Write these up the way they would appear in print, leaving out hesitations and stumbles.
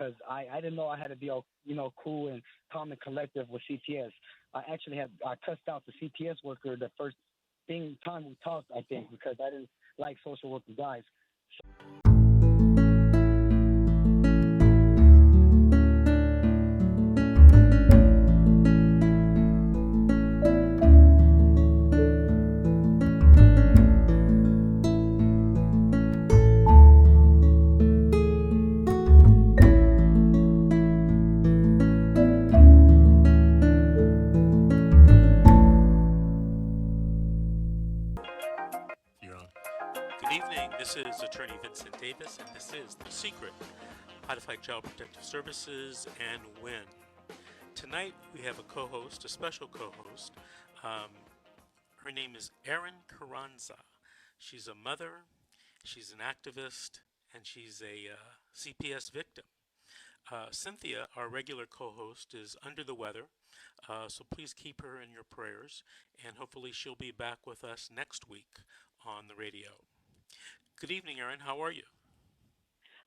because I didn't know I had to be all, cool and calm and collective with CPS. I cussed out the CPS worker the first time we talked, I think, because I didn't like social worker guys. You're on. Good evening. This is Attorney Vincent Davis, and this is The Secret: How to Fight Child Protective Services and Win. Tonight we have a co-host, a special co-host. Um, Her name is Erin Carranza. She's a mother, she's an activist, and she's a CPS victim. Cynthia, our regular co-host, is under the weather, so please keep her in your prayers, and hopefully she'll be back with us next week on the radio. Good evening, Erin. How are you?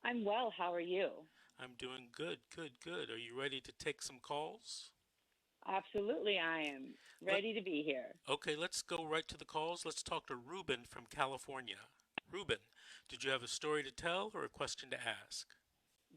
I'm well. How are you? I'm doing good, good, good. Are you ready to take some calls? Absolutely, I am Let ready to be here. Okay, let's go right to the calls. Let's talk to Ruben from California. Ruben, did you have a story to tell or a question to ask?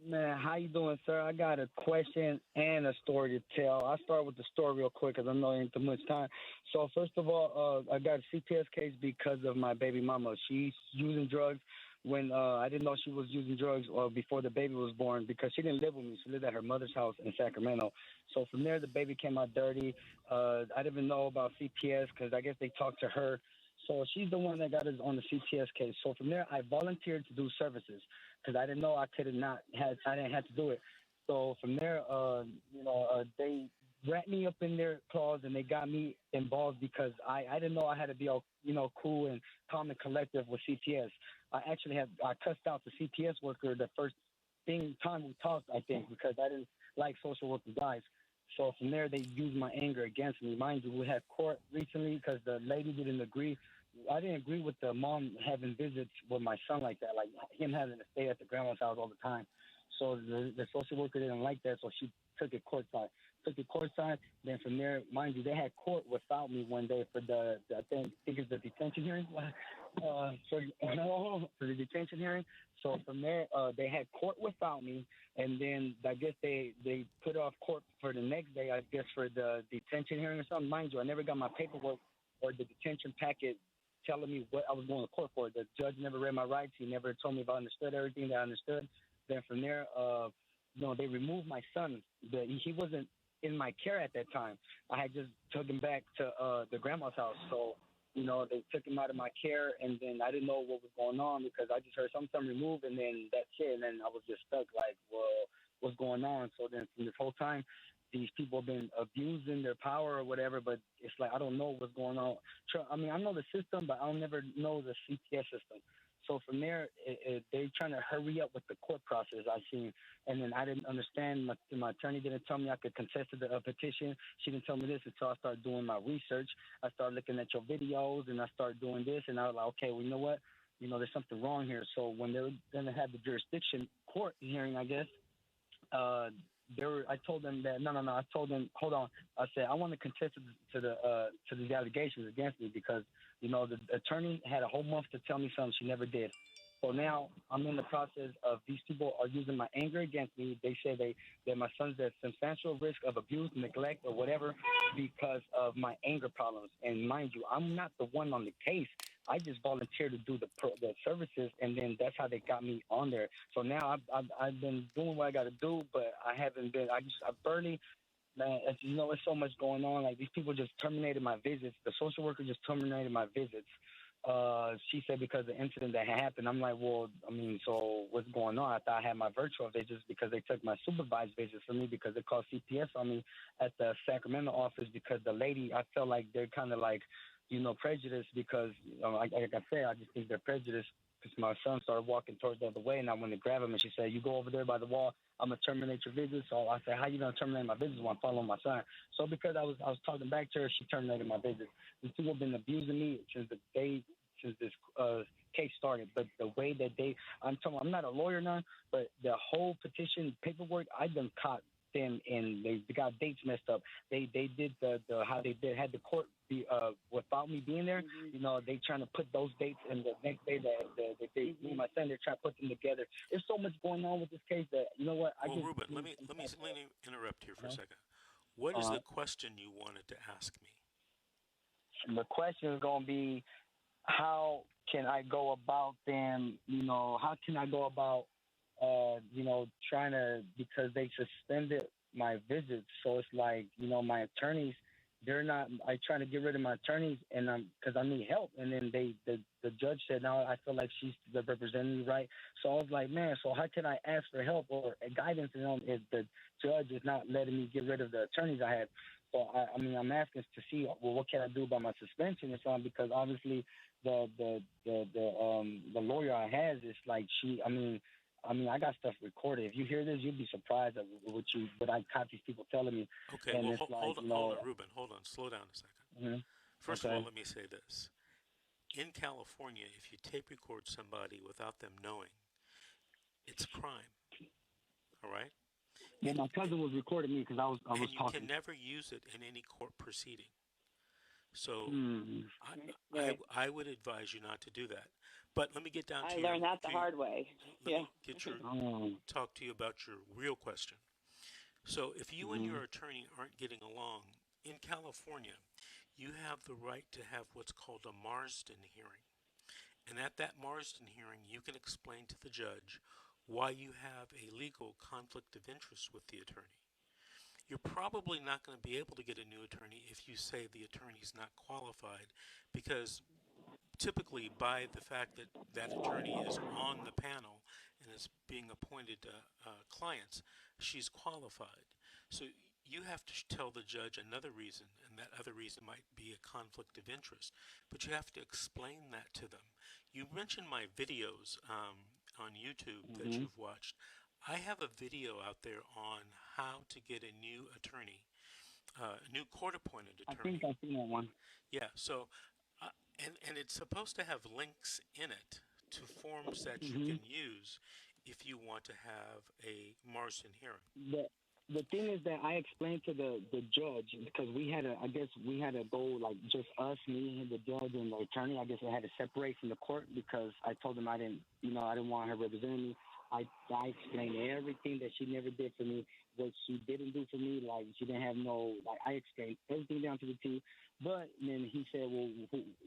Man, how you doing, sir? I got a question and a story to tell. I'll start with the story real quick because I know it ain't too much time. So first of all, I got a CPS case because of my baby mama. She's using drugs when I didn't know she was using drugs before the baby was born because she didn't live with me. She lived at her mother's house in Sacramento. So from there, the baby came out dirty. I didn't even know about CPS because I guess they talked to her. So she's the one that got us on the CPS case. So from there, I volunteered to do services because I didn't know I could have not had I didn't have to do it. So from there, they wrapped me up in their claws and they got me involved because I didn't know I had to be all cool and calm and collective with CPS. I cussed out the CPS worker the first time we talked, I think, because I didn't like social worker guys. So from there, they used my anger against me. Mind you, we had court recently because the lady didn't agree. I didn't agree with the mom having visits with my son like that, like him having to stay at the grandma's house all the time. So the social worker didn't like that, so she took it courtside. Took it courtside. Then from there, mind you, they had court without me one day for I think it's the detention hearing. For the detention hearing. So from there, they had court without me, and then I guess they put off court for the next day. I guess for the detention hearing or something. Mind you, I never got my paperwork or the detention packet telling me what I was going to court for. The judge never read my rights. He never told me if I understood everything that I understood. Then from there, they removed my son. He wasn't in my care at that time. I had just took him back to the grandma's house. So, they took him out of my care, and then I didn't know what was going on because I just heard some son removed, and then that's it. And then I was just stuck like, well, what's going on? So then from this whole time, these people have been abusing their power or whatever, but it's like I don't know what's going on. I mean, I know the system, but I'll never know the CPS system. So from there, they're trying to hurry up with the court process. I seen, and then I didn't understand. My attorney didn't tell me I could contest the petition. She didn't tell me this until I started doing my research. I started looking at your videos, and I started doing this, and I was like, okay, well, you know what? There's something wrong here. So when they're going to have the jurisdiction court hearing, I guess, uh, I told them that no. I told them, hold on. I said I want to contest to these allegations against me because the attorney had a whole month to tell me something she never did. So now I'm in the process of these people are using my anger against me. They say that my son's at substantial risk of abuse, neglect, or whatever because of my anger problems. And mind you, I'm not the one on the case. I just volunteered to do the services, and then that's how they got me on there. So now I've been doing what I got to do, but I haven't been. I barely. Man, it's so much going on. Like these people just terminated my visits. The social worker just terminated my visits. She said because of the incident that happened. I'm like, well, I mean, so what's going on? I thought I had my virtual visits because they took my supervised visits from me because they called CPS on me at the Sacramento office because the lady, I felt like they're kind of like, prejudiced because, like I said, I just think they're prejudiced because my son started walking towards the other way and I went to grab him and she said, you go over there by the wall, I'm going to terminate your visits. So I said, how you going to terminate my visits when I'm following my son? So because I was talking back to her, she terminated my visits. These people have been abusing me since this case started. But the way that I'm not a lawyer now, but the whole petition paperwork, I done caught them and they got dates messed up. They did the how they did had the court be without me being there. Mm-hmm. You know, they trying to put those dates and the next day that they me and my son they're trying to put them together. There's so much going on with this case that you know what Well, Ruben, let me interrupt here for a second. What is the question you wanted to ask me? The question is going to be, how can I go about them? You know, how can I go about, you know, trying to, because they suspended my visits. So it's like, you know, my attorneys, I trying to get rid of my attorneys and because I need help. And then the judge said, no, I feel like she's representing me right. So I was like, man, so how can I ask for help or guidance from them if the judge is not letting me get rid of the attorneys I had? So I mean, I'm asking to see, well, what can I do about my suspension and so on? Because obviously, the lawyer I have is like I mean, I got stuff recorded. If you hear this, you'd be surprised at what I caught these people telling me. Okay, and well, hold on, Ruben, hold on, slow down a second. Mm-hmm. First of all, let me say this: in California, if you tape record somebody without them knowing, it's a crime. All right. Well, my cousin was recording me because I was and talking. You can never use it in any court proceeding. So I would advise you not to do that. But let me get down to I learned that the hard way. Let me talk to you about your real question. So if you and your attorney aren't getting along, in California, you have the right to have what's called a Marsden hearing. And at that Marsden hearing, you can explain to the judge why you have a legal conflict of interest with the attorney. You're probably not going to be able to get a new attorney if you say the attorney's not qualified, because typically by the fact that that attorney is on the panel and is being appointed clients, she's qualified. So you have to tell the judge another reason, and that other reason might be a conflict of interest. But you have to explain that to them. You mentioned my videos on YouTube that you've watched. I have a video out there on how to get a new attorney, a new court-appointed attorney. I think I've seen that one. Yeah, so, and it's supposed to have links in it to forms that you can use if you want to have a Marsden hearing. The thing is that I explained to the judge, because we had to go, like, just us, me, and the judge and the attorney. I guess I had to separate from the court because I told them I didn't want her representing me. I explained everything that she never did for me, what she didn't do for me. Like, she didn't have I explained everything down to the T. But then he said, well,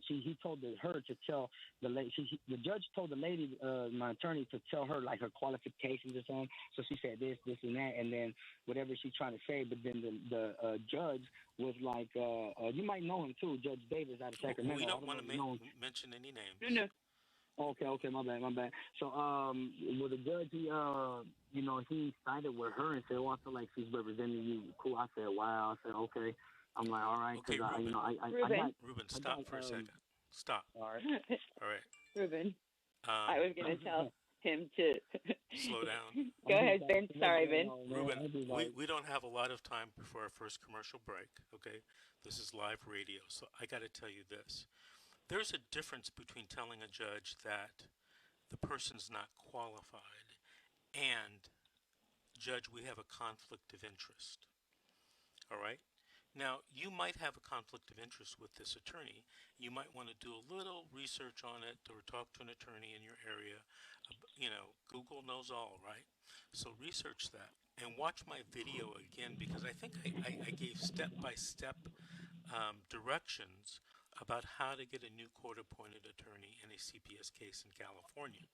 he told her to tell the lady, the judge told the lady, my attorney, to tell her, like, her qualifications or something. So she said this, and that, and then whatever she's trying to say. But then the judge was like, you might know him too, Judge Davis out of Sacramento. We don't want to mention any names. No. Okay, my bad. So, with the judge, he sided with her and said, "Oh, I feel like she's representing you." Cool. I said, "Wow." I said, "Okay." I'm like, "All right." Okay, Ruben, stop for a second. Stop. All right. All right. Ruben, I was going to tell him to slow down. Go ahead, Vince. Sorry, Vince. Ruben, we don't have a lot of time before our first commercial break. Okay, this is live radio, so I got to tell you this. There's a difference between telling a judge that the person's not qualified and, Judge, we have a conflict of interest. All right? Now, you might have a conflict of interest with this attorney. You might want to do a little research on it or talk to an attorney in your area. Google knows all, right? So research that and watch my video again, because I think I gave step-by-step directions about how to get a new court-appointed attorney in a CPS case in California.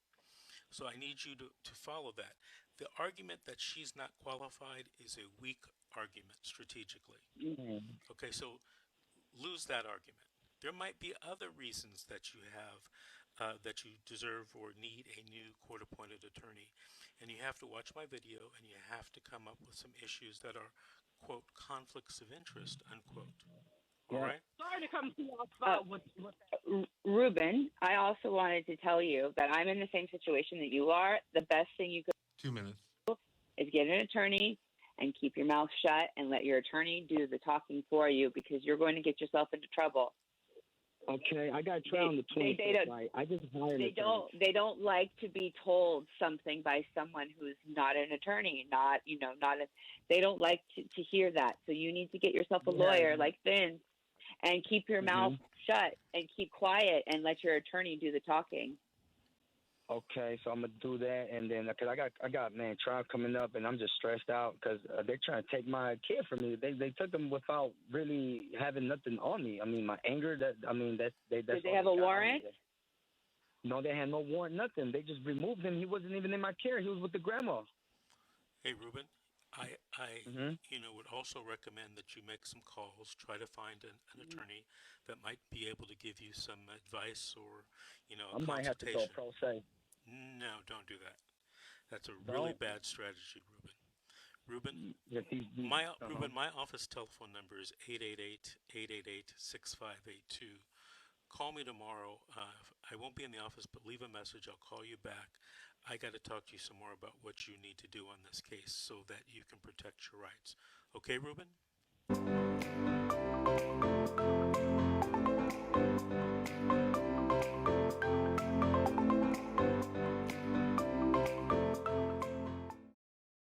So I need you to follow that. The argument that she's not qualified is a weak argument strategically. Okay, so lose that argument. There might be other reasons that you have that you deserve or need a new court-appointed attorney. And you have to watch my video, and you have to come up with some issues that are, quote, conflicts of interest, unquote. All right. Sorry to come to your spot. Ruben, I also wanted to tell you that I'm in the same situation that you are. The best thing you could 2 minutes do is get an attorney and keep your mouth shut and let your attorney do the talking for you, because you're going to get yourself into trouble. Okay, I got trial on the They 25th. Right? I just hired an attorney. they don't like to be told something by someone who's not an attorney, not not a, they don't like to hear that. So you need to get yourself a lawyer like Vince and keep your mouth shut and keep quiet and let your attorney do the talking. Okay, so I'm gonna do that, and then because I got man trial coming up, and I'm just stressed out because they're trying to take my kid from me. They took him without really having nothing on me. I mean, my anger. That's Did they have a warrant? No, they had no warrant, nothing. They just removed him. He wasn't even in my care. He was with the grandma. Hey, Ruben, I would also recommend that you make some calls, try to find an attorney that might be able to give you some advice or, a I might have to go consultation. pro se. No, don't do that. That's a really bad strategy, Ruben. Ruben, my office telephone number is 888-888-6582. Call me tomorrow. I won't be in the office, but leave a message. I'll call you back. I got to talk to you some more about what you need to do on this case so that you can protect your rights. Okay, Ruben?